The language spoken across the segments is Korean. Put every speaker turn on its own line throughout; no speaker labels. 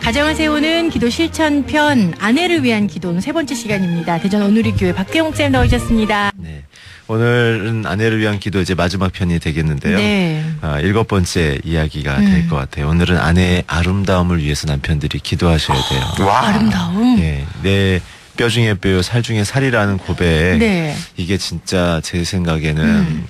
가정을 세우는 기도 실천편 아내를 위한 기도는 세 번째 시간입니다. 대전 온누리교회 박태영 목사님 나오셨습니다.
네. 오늘은 아내를 위한 기도 이제 마지막 편이 되겠는데요.
네.
7번째 이야기가 될 것 같아요. 오늘은 아내의 아름다움을 위해서 남편들이 기도하셔야 돼요.
와. 아름다움?
네. 내 뼈 중에 뼈요 살 중에 살이라는 고백.
네.
이게 진짜 제 생각에는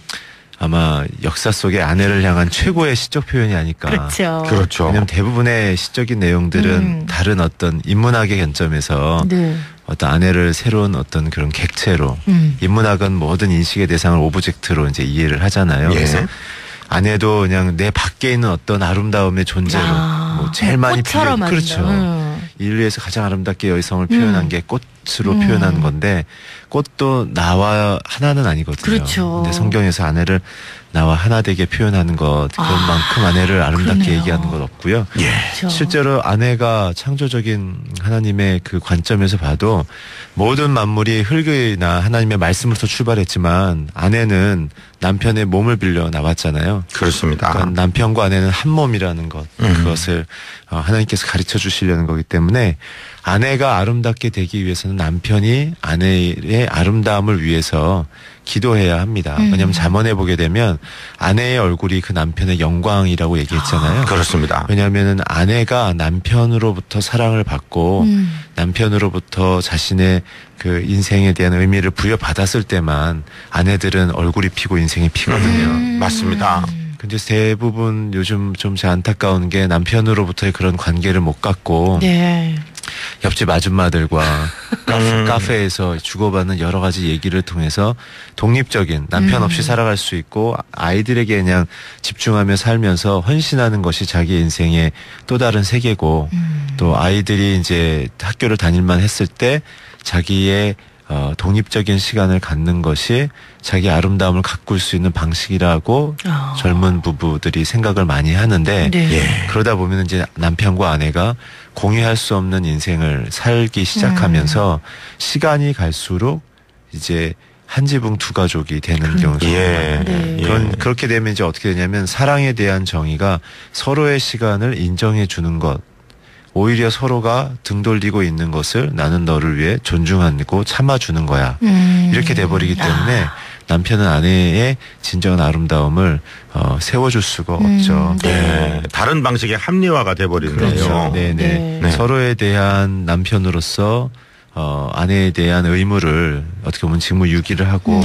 아마 역사 속에 아내를 향한 최고의 시적 표현이 아닐까.
그렇죠.
그렇죠.
왜냐하면 대부분의 시적인 내용들은 다른 어떤 인문학의 관점에서
네.
어떤 아내를 새로운 어떤 그런 객체로 인문학은 모든 인식의 대상을 오브젝트로 이제 이해를 하잖아요.
예.
그래서 아내도 그냥 내 밖에 있는 어떤 아름다움의 존재로 뭐 제일 많이
꽃처럼
그렇죠. 인류에서 가장 아름답게 여성을 표현한 게 꽃으로 표현하는 건데 꽃도 나와 하나는 아니거든요.
그렇죠.
근데 성경에서 아내를 나와 하나 되게 표현하는 것 그것만큼 아내를 아름답게
그러네요.
얘기하는 건 없고요.
예.
그렇죠.
실제로 아내가 창조적인 하나님의 그 관점에서 봐도 모든 만물이 흙이나 하나님의 말씀으로서 출발했지만 아내는 남편의 몸을 빌려 나왔잖아요.
그렇습니다.
그러니까 남편과 아내는 한 몸이라는 것 그것을 하나님께서 가르쳐 주시려는 거기 때문에 아내가 아름답게 되기 위해서는 남편이 아내의 아름다움을 위해서 기도해야 합니다. 왜냐하면 잠언에 보게 되면 아내의 얼굴이 그 남편의 영광이라고 얘기했잖아요.
그렇습니다.
왜냐하면 아내가 남편으로부터 사랑을 받고 남편으로부터 자신의 그 인생에 대한 의미를 부여받았을 때만 아내들은 얼굴이 피고 인생이 피거든요.
맞습니다.
근데 대부분 요즘 좀 제 안타까운 게 남편으로부터의 그런 관계를 못 갖고
네.
옆집 아줌마들과 카페에서 주고받는 여러 가지 얘기를 통해서 독립적인 남편 없이 살아갈 수 있고 아이들에게 그냥 집중하며 살면서 헌신하는 것이 자기 인생의 또 다른 세계고 또 아이들이 이제 학교를 다닐만 했을 때 자기의 독립적인 시간을 갖는 것이 자기 아름다움을 가꿀 수 있는 방식이라고 젊은 부부들이 생각을 많이 하는데
네.
예.
그러다 보면 이제 남편과 아내가 공유할 수 없는 인생을 살기 시작하면서 시간이 갈수록 이제 한 지붕 두 가족이 되는 경우가
예.
네.
그렇게 되면 이제 어떻게 되냐면 사랑에 대한 정의가 서로의 시간을 인정해 주는 것 오히려 서로가 등 돌리고 있는 것을 나는 너를 위해 존중하고 참아주는 거야. 이렇게 돼버리기 때문에 남편은 아내의 진정한 아름다움을 세워줄 수가 없죠.
네. 다른 방식의 합리화가 돼버리네요.
그렇죠. 네네.
네.
서로에 대한 남편으로서 아내에 대한 의무를 어떻게 보면 직무유기를 하고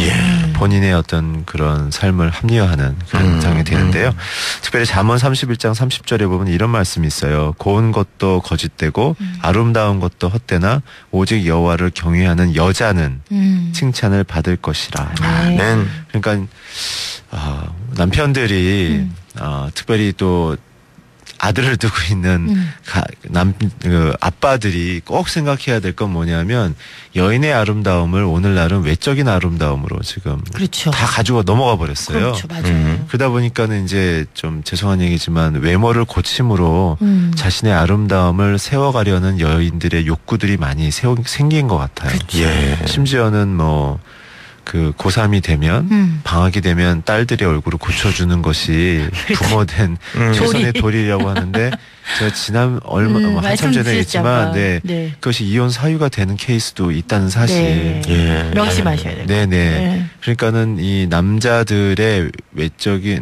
본인의 어떤 그런 삶을 합리화하는 그런 상황이 되는데요. 특별히 잠언 31장 30절에 보면 이런 말씀이 있어요. 고운 것도 거짓되고 아름다운 것도 헛되나 오직 여호와를 경외하는 여자는 칭찬을 받을 것이라.
아멘.
그러니까 남편들이 특별히 또 아들을 두고 있는 아빠들이 꼭 생각해야 될 건 뭐냐면 여인의 아름다움을 오늘날은 외적인 아름다움으로 지금
그렇죠.
다 가지고 넘어가 버렸어요.
그렇죠. 맞아요.
그러다 보니까는 이제 좀 죄송한 얘기지만 외모를 고침으로 자신의 아름다움을 세워가려는 여인들의 욕구들이 많이 생긴 것 같아요.
그렇죠.
예.
심지어는 뭐 그 고3이 되면 방학이 되면 딸들의 얼굴을 고쳐주는 것이 부모된 최선의 도리라고 하는데 제가 지난 한참 전에 했지만 네. 그것이 이혼 사유가 되는 케이스도 있다는 사실.
네.
예.
명심하셔야 돼요.
네네.
네.
그러니까는 이 남자들의 외적인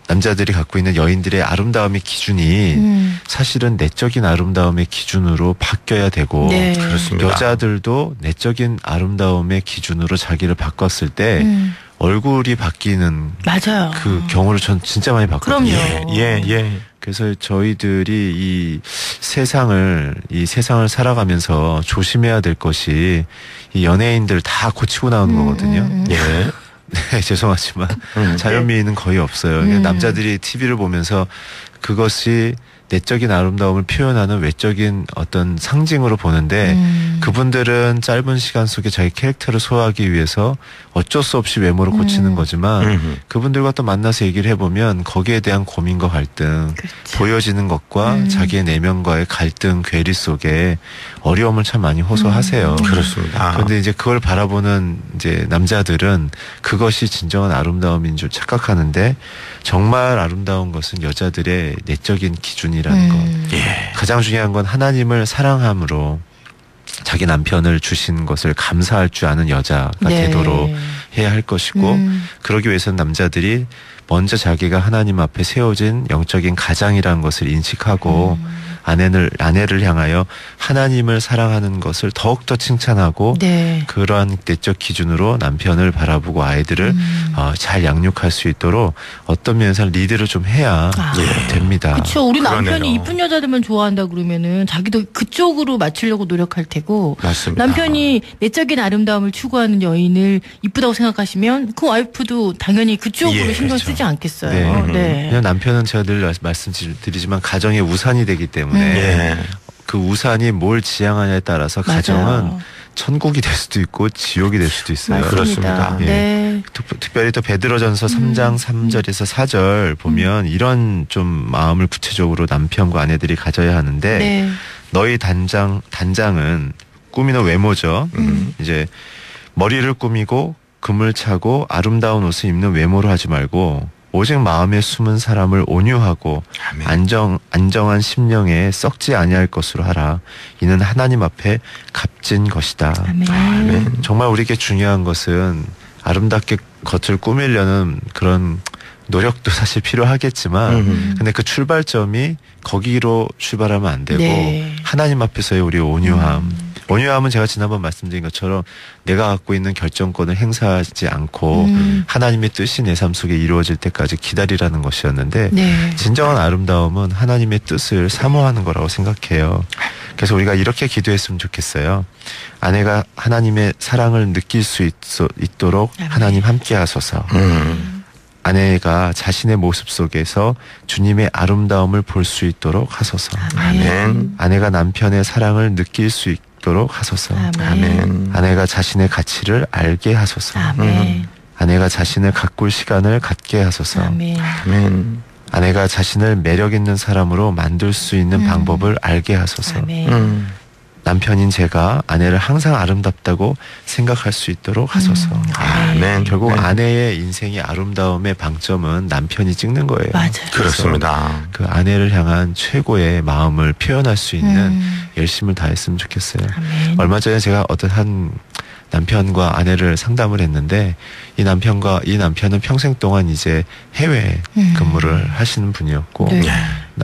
남자들이 갖고 있는 여인들의 아름다움의 기준이 사실은 내적인 아름다움의 기준으로 바뀌어야 되고
네.
그렇습니다.
여자들도 내적인 아름다움의 기준으로 자기를 바꿨을 때 얼굴이 바뀌는
맞아요.
그 경우를 전 진짜 많이 봤거든요.
그럼요.
예.
그래서 저희들이 이 세상을 살아가면서 조심해야 될 것이 이 연예인들 다 고치고 나오는 거거든요.
예.
네, 죄송하지만 자연미인은 거의 없어요. 남자들이 TV를 보면서 그것이 내적인 아름다움을 표현하는 외적인 어떤 상징으로 보는데 그분들은 짧은 시간 속에 자기 캐릭터를 소화하기 위해서 어쩔 수 없이 외모를 고치는 거지만 그분들과 또 만나서 얘기를 해보면 거기에 대한 고민과 갈등,
그렇죠.
보여지는 것과 자기의 내면과의 갈등, 괴리 속에 어려움을 참 많이 호소하세요.
그렇습니다.
그런데 이제 그걸 바라보는 이제 남자들은 그것이 진정한 아름다움인 줄 착각하는데 정말 아름다운 것은 여자들의 내적인 기준이라는 것.
예.
가장 중요한 건 하나님을 사랑함으로 자기 남편을 주신 것을 감사할 줄 아는 여자가
네.
되도록 해야 할 것이고 그러기 위해서는 남자들이 먼저 자기가 하나님 앞에 세워진 영적인 가장이라는 것을 인식하고 아내를 향하여 하나님을 사랑하는 것을 더욱더 칭찬하고
네.
그러한 내적 기준으로 남편을 바라보고 아이들을 잘 양육할 수 있도록 어떤 면에서 리드를 좀 해야 됩니다.
그렇죠. 우리
그러네요.
남편이 이쁜 여자들만 좋아한다 그러면은 자기도 그쪽으로 맞추려고 노력할 테고
맞습니다.
남편이 내적인 아름다움을 추구하는 여인을 이쁘다고 생각하시면 그 와이프도 당연히 그쪽으로
예,
신경
그렇죠.
쓰지 않겠어요.
네.
네.
그냥 남편은 제가 늘 말씀드리지만 가정의 우산이 되기 때문에
예.
그 우산이 뭘 지향하냐에 따라서
맞아요.
가정은 천국이 될 수도 있고 지옥이 될 수도 있어요.
그렇습니다.
예.
네.
특별히 또 베드로전서 3장 3절에서 4절 보면 이런 좀 마음을 구체적으로 남편과 아내들이 가져야 하는데
네.
너희 단장은 꾸미는 외모죠. 이제 머리를 꾸미고 금을 차고 아름다운 옷을 입는 외모로 하지 말고 오직 마음에 숨은 사람을 온유하고
아멘.
안정한 심령에 썩지 아니할 것으로 하라. 이는 하나님 앞에 값진 것이다.
아멘.
정말 우리에게 중요한 것은 아름답게 겉을 꾸미려는 그런 노력도 사실 필요하겠지만 근데 그 출발점이 거기로 출발하면 안 되고
네.
하나님 앞에서의 우리 온유함. 온유함은 제가 지난번 말씀드린 것처럼 내가 갖고 있는 결정권을 행사하지 않고 하나님의 뜻이 내 삶 속에 이루어질 때까지 기다리라는 것이었는데
네.
진정한 아름다움은 하나님의 뜻을 사모하는 거라고 생각해요. 그래서 우리가 이렇게 기도했으면 좋겠어요. 아내가 하나님의 사랑을 느낄 수 있도록
아멘.
하나님 함께 하소서. 아내가 자신의 모습 속에서 주님의 아름다움을 볼 수 있도록 하소서.
아멘.
아내가 남편의 사랑을 느낄 수 있도록 하소서.
아멘.
아내가 자신의 가치를 알게 하소서.
아멘.
아내가 자신을 가꿀 시간을 갖게 하소서.
아멘.
아멘.
아내가 자신을 매력 있는 사람으로 만들 수 있는 방법을 알게 하소서.
아멘.
남편인 제가 아내를 항상 아름답다고 생각할 수 있도록 하소서.
아멘.
결국
네.
아내의 인생의 아름다움의 방점은 남편이 찍는 거예요.
맞아요.
그렇습니다.
그 아내를 향한 최고의 마음을 표현할 수 있는 열심을 다했으면 좋겠어요.
아멘.
얼마 전에 제가 어떤 한 남편과 아내를 상담을 했는데 이 남편은 평생 동안 이제 해외 근무를 하시는 분이었고
네.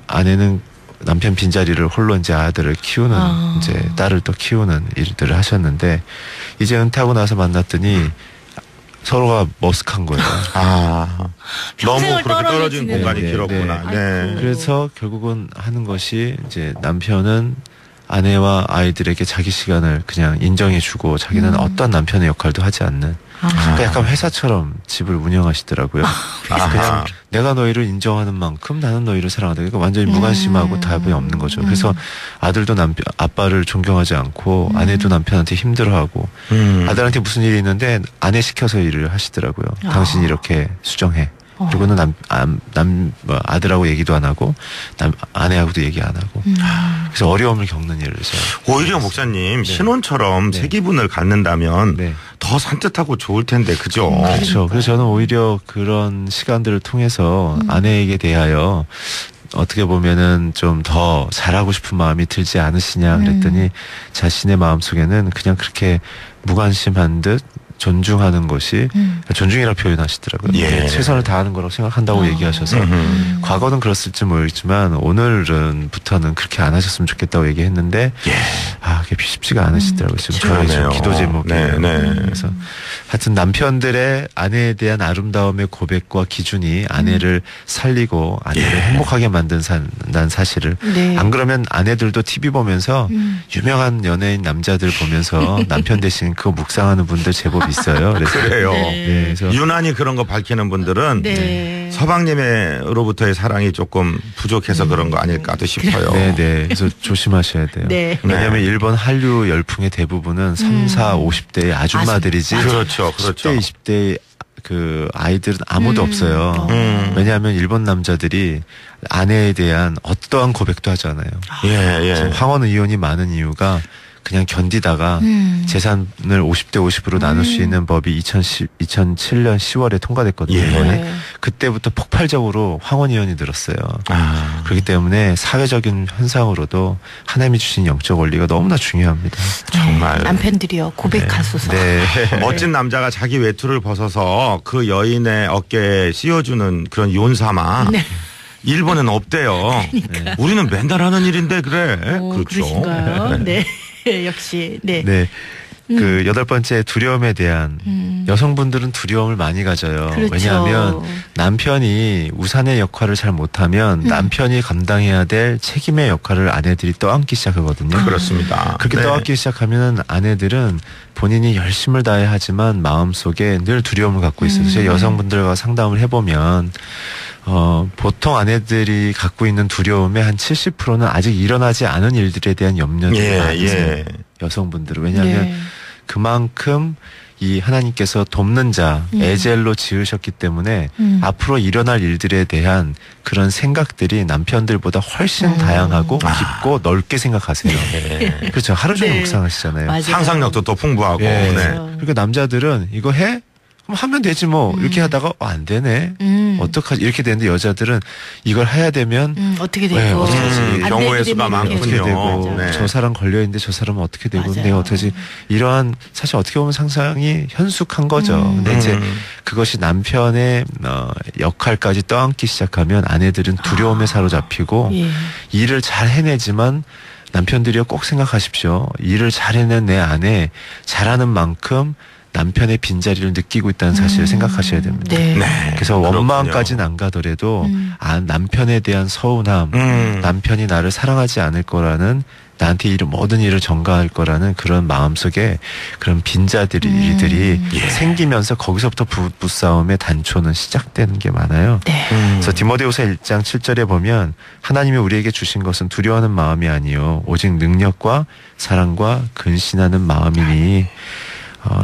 아내는 남편 빈자리를 홀로 이제 아들을 키우는 이제 딸을 또 키우는 일들을 하셨는데 이제 은퇴하고 나서 만났더니 서로가 머쓱한 거예요.
너무
평생을
그렇게 떨어진
떨어지는
공간이
네,
길었구나.
네.
네.
아이고.
그래서 결국은 하는 것이 이제 남편은 아내와 아이들에게 자기 시간을 그냥 인정해주고 자기는 어떤 남편의 역할도 하지 않는 그러니까 약간 회사처럼 집을 운영하시더라고요. 그냥 내가 너희를 인정하는 만큼 나는 너희를 사랑한다. 그러니까 완전히 무관심하고 답이 없는 거죠. 그래서 아들도 아빠를 존경하지 않고 아내도 남편한테 힘들어하고 아들한테 무슨 일이 있는데 아내 시켜서 일을 하시더라고요. 당신이 이렇게 수정해. 그리고는 아들하고 얘기도 안 하고 아내하고도 얘기 안 하고 그래서 어려움을 겪는 일을 제가
오히려 목사님 신혼처럼 새 기분을 갖는다면
네.
더 산뜻하고 좋을 텐데 그죠?
그렇죠. 그래서 저는 오히려 그런 시간들을 통해서 아내에게 대하여 어떻게 보면은 좀 더 잘하고 싶은 마음이 들지 않으시냐 그랬더니 자신의 마음속에는 그냥 그렇게 무관심한 듯 존중하는 것이 존중이라 표현하시더라고요.
예.
최선을 다하는 거라고 생각한다고 얘기하셔서 과거는 그랬을지 모르겠지만 오늘부터는 그렇게 안 하셨으면 좋겠다고 얘기했는데 그게 쉽지가 않으시더라고요. 지금 저의
그러네요.
기도 제목이에요.
네, 네.
그래서 하여튼 남편들의 아내에 대한 아름다움의 고백과 기준이 아내를 살리고 아내를 행복하게 만든다는 사실을
네.
안 그러면 아내들도 TV 보면서 유명한 연예인 남자들 보면서 남편 대신 그거 묵상하는 분들 제법 있어요.
그래요.
네, 그래서
유난히 그런 거 밝히는 분들은
네.
서방님으로부터의 사랑이 조금 부족해서 그런 거 아닐까도 싶어요.
네. 그래서 조심하셔야 돼요.
네.
왜냐하면 일본 한류 열풍의 대부분은 3, 4, 50대의 아줌마들이지.
그렇죠.
10대, 20대 그 아이들은 아무도 없어요. 왜냐하면 일본 남자들이 아내에 대한 어떠한 고백도 하지 않아요.
예.
황혼 의혼이 많은 이유가 그냥 견디다가 재산을 50대 50으로 나눌 수 있는 법이 2007년 10월에 통과됐거든요.
예.
그때부터 폭발적으로 황혼 이혼이 늘었어요.
아.
그렇기 때문에 사회적인 현상으로도 하나님이 주신 영적 원리가 너무나 중요합니다.
정말.
남편들이요 고백하소서.
네.
멋진 남자가 자기 외투를 벗어서 그 여인의 어깨에 씌워주는 그런 요원삼아.
네.
일본은 없대요. 우리는 맨날 하는 일인데 그래. 그렇죠.
그러신가요? 네. 역시. 네.
네. 그 8번째 두려움에 대한 여성분들은 두려움을 많이 가져요.
그렇죠.
왜냐하면 남편이 우산의 역할을 잘 못하면 남편이 감당해야 될 책임의 역할을 아내들이 떠안기 시작하거든요.
그렇습니다.
그렇게
네.
떠안기 시작하면 아내들은 본인이 열심을 다해야 하지만 마음속에 늘 두려움을 갖고 있어요. 제가 여성분들과 상담을 해보면 보통 아내들이 갖고 있는 두려움의 한 70%는 아직 일어나지 않은 일들에 대한 염려들이 많으세요. 여성분들은. 왜냐하면
네.
그만큼 이 하나님께서 돕는 자, 에젤로 지으셨기 때문에 앞으로 일어날 일들에 대한 그런 생각들이 남편들보다 훨씬 다양하고 깊고 넓게 생각하세요.
네.
그렇죠. 하루 종일
네.
묵상하시잖아요.
맞아요.
상상력도 더 풍부하고.
예.
네.
그러니까 남자들은 이거 해? 그럼 하면 되지 뭐. 이렇게 하다가 안 되네. 어떡하지? 이렇게 되는데 여자들은 이걸 해야 되면
어떻게 되고
네, 어떻게 되지?
안
경우의
되게
수가
되면
많군요.
어떻게 되고
네.
저 사람 걸려있는데 저 사람은 어떻게 되고
맞아요.
내가 어떻게 이러한 사실 어떻게 보면 상상이 현숙한 거죠. 근데 이제 그것이 남편의 역할까지 떠안기 시작하면 아내들은 두려움에 사로잡히고
예.
일을 잘 해내지만 남편들이요 꼭 생각하십시오. 일을 잘 해낸 내 아내 잘하는 만큼 남편의 빈자리를 느끼고 있다는 사실을 생각하셔야 됩니다.
네.
네.
그래서
그렇군요.
원망까지는 안 가더라도 남편에 대한 서운함, 남편이 나를 사랑하지 않을 거라는 나한테 모든 일을 전가할 거라는 그런 마음속에 그런 빈자리들이 생기면서 거기서부터 부부싸움의 단초는 시작되는 게 많아요.
네.
그래서 디모데후서 1장 7절에 보면 하나님이 우리에게 주신 것은 두려워하는 마음이 아니요 오직 능력과 사랑과 근신하는 마음이니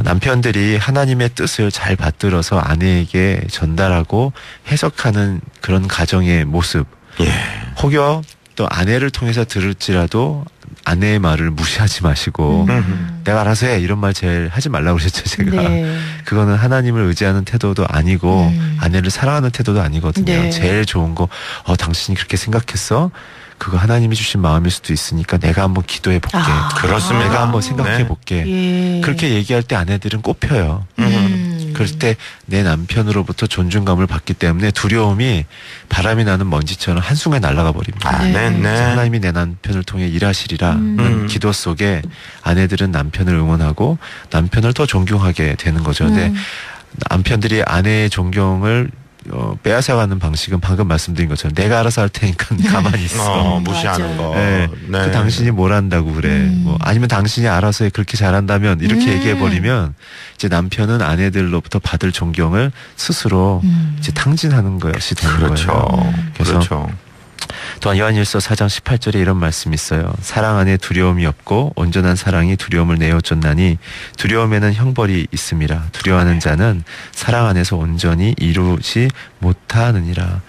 남편들이 하나님의 뜻을 잘 받들어서 아내에게 전달하고 해석하는 그런 가정의 모습.
예.
혹여 또 아내를 통해서 들을지라도 아내의 말을 무시하지 마시고 내가 알아서 해 이런 말 제일 하지 말라고 그랬죠 제가.
네.
그거는 하나님을 의지하는 태도도 아니고 아내를 사랑하는 태도도 아니거든요.
네.
제일 좋은 거 당신이 그렇게 생각했어? 그거 하나님이 주신 마음일 수도 있으니까 내가 한번 기도해 볼게.
그렇습니다.
내가 한번 생각해 볼게.
예.
그렇게 얘기할 때 아내들은 꼽혀요. 그럴 때 내 남편으로부터 존중감을 받기 때문에 두려움이 바람이 나는 먼지처럼 한순간에 날아가 버립니다.
네.
그래서 하나님이 내 남편을 통해 일하시리라는 기도 속에 아내들은 남편을 응원하고 남편을 더 존경하게 되는 거죠. 근데 남편들이 아내의 존경을 빼앗아가는 방식은 방금 말씀드린 것처럼 내가 알아서 할 테니까 가만히 있어.
무시하는
맞아요.
거.
네.
네.
그 당신이 뭘 한다고 그래. 뭐 아니면 당신이 알아서 그렇게 잘한다면 이렇게 얘기해버리면 이제 남편은 아내들로부터 받을 존경을 스스로 이제 탕진하는 것이 되는
그렇죠.
거예요. 그래서
그렇죠.
또한 요한일서 4장 18절에 이런 말씀이 있어요. 사랑 안에 두려움이 없고 온전한 사랑이 두려움을 내어쫓나니 두려움에는 형벌이 있음이라. 두려워하는 자는 사랑 안에서 온전히 이루지 못하느니라.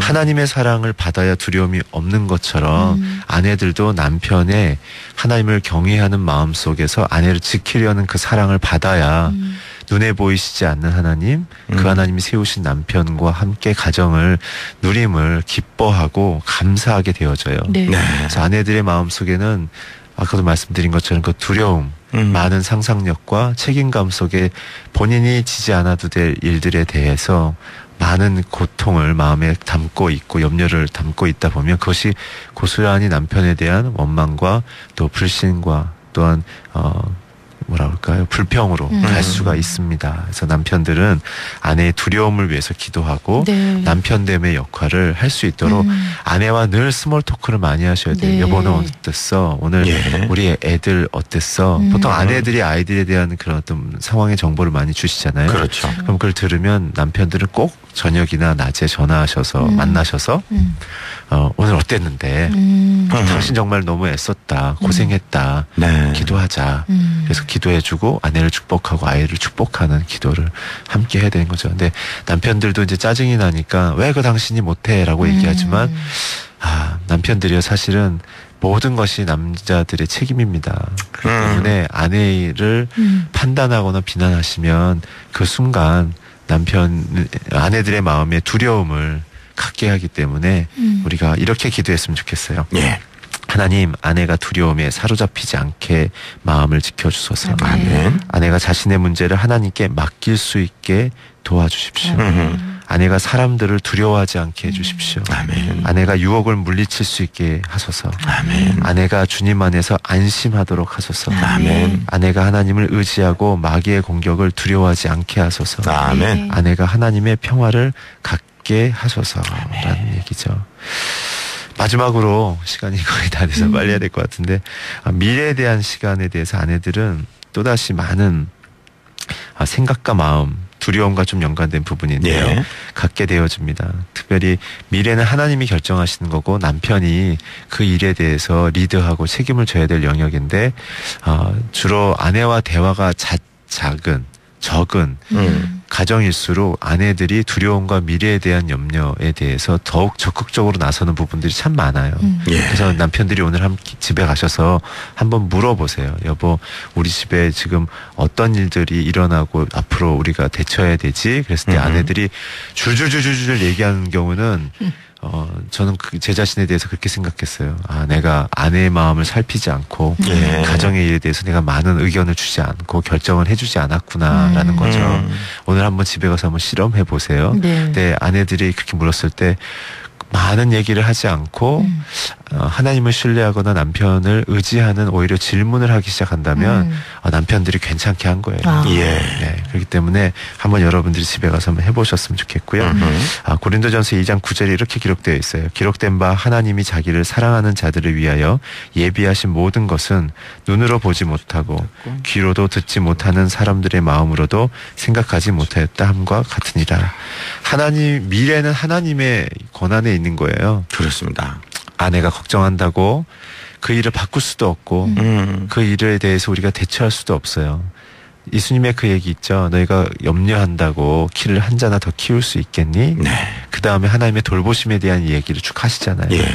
하나님의 사랑을 받아야 두려움이 없는 것처럼 아내들도 남편의 하나님을 경외하는 마음 속에서 아내를 지키려는 그 사랑을 받아야 눈에 보이시지 않는 하나님, 그 하나님이 세우신 남편과 함께 가정을 누림을 기뻐하고 감사하게 되어져요.
네.
그래서 아내들의 마음 속에는 아까도 말씀드린 것처럼 그 두려움, 많은 상상력과 책임감 속에 본인이 지지 않아도 될 일들에 대해서 많은 고통을 마음에 담고 있고 염려를 담고 있다 보면 그것이 고스란히 남편에 대한 원망과 또 불신과 또한 뭐라 그럴까요? 불평으로 갈 수가 있습니다. 그래서 남편들은 아내의 두려움을 위해서 기도하고
네.
남편됨의 역할을 할 수 있도록 아내와 늘 스몰 토크를 많이 하셔야 돼요.
네.
여보는 어땠어? 오늘
예.
우리 애들 어땠어? 보통 아내들이 아이들에 대한 그런 어떤 상황의 정보를 많이 주시잖아요.
그렇죠.
그럼 그걸 들으면 남편들은 꼭 저녁이나 낮에 전화하셔서 만나셔서 오늘 어땠는데 당신 정말 너무 애썼다. 고생했다.
네.
기도하자. 그래서 기도해주고 아내를 축복하고 아이를 축복하는 기도를 함께 해야 되는 거죠. 근데 남편들도 이제 짜증이 나니까 왜 그 당신이 못해라고 얘기하지만 남편들이요 사실은 모든 것이 남자들의 책임입니다. 그렇기 때문에 아내를 판단하거나 비난하시면 그 순간 아내들의 마음에 두려움을 갖게 하기 때문에 우리가 이렇게 기도했으면 좋겠어요.
예.
하나님, 아내가 두려움에 사로잡히지 않게 마음을 지켜주소서.
아멘.
아내가 자신의 문제를 하나님께 맡길 수 있게 도와주십시오. 아내가 사람들을 두려워하지 않게 해주십시오.
아멘.
아내가 유혹을 물리칠 수 있게 하소서.
아멘.
아내가 주님 안에서 안심하도록 하소서.
아멘.
아내가 하나님을 의지하고 마귀의 공격을 두려워하지 않게 하소서.
아멘.
아내가 하나님의 평화를 갖게 하소서라는 얘기죠. 마지막으로 시간이 거의 다 돼서 빨리 해야 될 것 같은데 미래에 대한 시간에 대해서 아내들은 또다시 많은 생각과 마음, 두려움과 좀 연관된 부분인데요.
예.
갖게 되어집니다. 특별히 미래는 하나님이 결정하시는 거고 남편이 그 일에 대해서 리드하고 책임을 져야 될 영역인데 주로 아내와 대화가 적은 가정일수록 아내들이 두려움과 미래에 대한 염려에 대해서 더욱 적극적으로 나서는 부분들이 참 많아요.
예.
그래서 남편들이 오늘 함께 집에 가셔서 한번 물어보세요. 여보, 우리 집에 지금 어떤 일들이 일어나고 앞으로 우리가 대처해야 되지? 그랬을 때 아내들이 줄줄줄줄 얘기하는 경우는 저는 제 자신에 대해서 그렇게 생각했어요. 내가 아내의 마음을 살피지 않고
예.
가정의 일에 대해서 내가 많은 의견을 주지 않고 결정을 해주지 않았구나라는 거죠. 오늘 한번 집에 가서 한번 실험해 보세요.
네.
근데 아내들이 그렇게 물었을 때 많은 얘기를 하지 않고 하나님을 신뢰하거나 남편을 의지하는 오히려 질문을 하기 시작한다면 남편들이 괜찮게 한 거예요.
예.
네, 그렇기 때문에 한번 여러분들이 집에 가서 한번 해보셨으면 좋겠고요. 고린도전서 2장 9절에 이렇게 기록되어 있어요. 기록된 바 하나님이 자기를 사랑하는 자들을 위하여 예비하신 모든 것은 눈으로 보지 못하고 귀로도 듣지 못하는 사람들의 마음으로도 생각하지 못하였다 함과 같으니라. 미래는 하나님의 권한에 있는 거예요.
그렇습니다.
아내가 걱정한다고 그 일을 바꿀 수도 없고 그 일에 대해서 우리가 대처할 수도 없어요. 예수님의 그 얘기 있죠. 너희가 염려한다고 키를 한 자나 더 키울 수 있겠니?
네.
그 다음에 하나님의 돌보심에 대한 얘기를 쭉 하시잖아요.
예.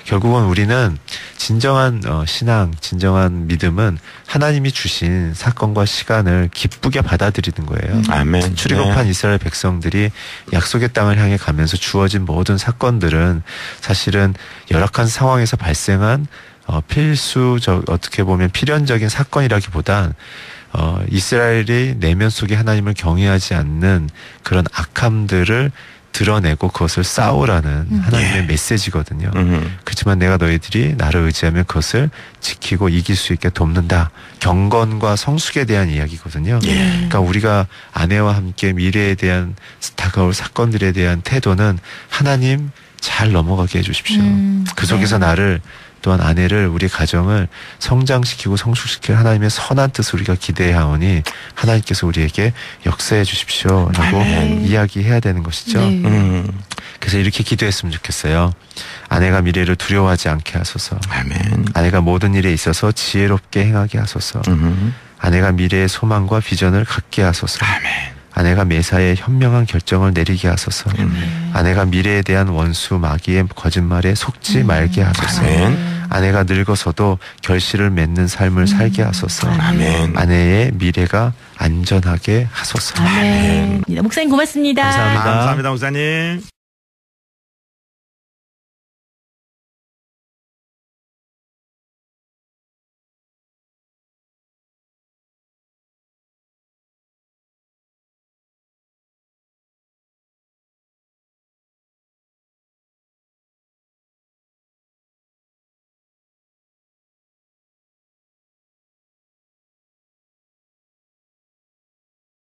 결국은 우리는 진정한 신앙, 진정한 믿음은 하나님이 주신 사건과 시간을 기쁘게 받아들이는 거예요.
아멘.
출애굽한
네.
이스라엘 백성들이 약속의 땅을 향해 가면서 주어진 모든 사건들은 사실은 열악한 상황에서 발생한 어떻게 보면 필연적인 사건이라기보단 이스라엘이 내면 속에 하나님을 경외하지 않는 그런 악함들을 드러내고 그것을 싸우라는 하나님의
예.
메시지거든요. 그렇지만 내가 너희들이 나를 의지하면 그것을 지키고 이길 수 있게 돕는다. 경건과 성숙에 대한 이야기거든요.
예.
그러니까 우리가 아내와 함께 미래에 대한 다가올 사건들에 대한 태도는 하나님 잘 넘어가게 해주십시오. 그 속에서 나를 또한 아내를 우리 가정을 성장시키고 성숙시킬 하나님의 선한 뜻을 우리가 기대하오니 하나님께서 우리에게 역사해 주십시오라고 이야기해야 되는 것이죠.
네.
그래서 이렇게 기도했으면 좋겠어요. 아내가 미래를 두려워하지 않게 하소서.
아멘.
아내가 모든 일에 있어서 지혜롭게 행하게 하소서. 아내가 미래의 소망과 비전을 갖게 하소서.
아멘.
아내가 매사에 현명한 결정을 내리게 하소서. 아내가 미래에 대한 원수 마귀의 거짓말에 속지 말게 하소서.
아멘.
아내가 늙어서도 결실을 맺는 삶을 살게 하소서.
아멘.
아내의 미래가 안전하게 하소서.
아멘. 목사님 고맙습니다.
감사합니다.
감사합니다, 목사님.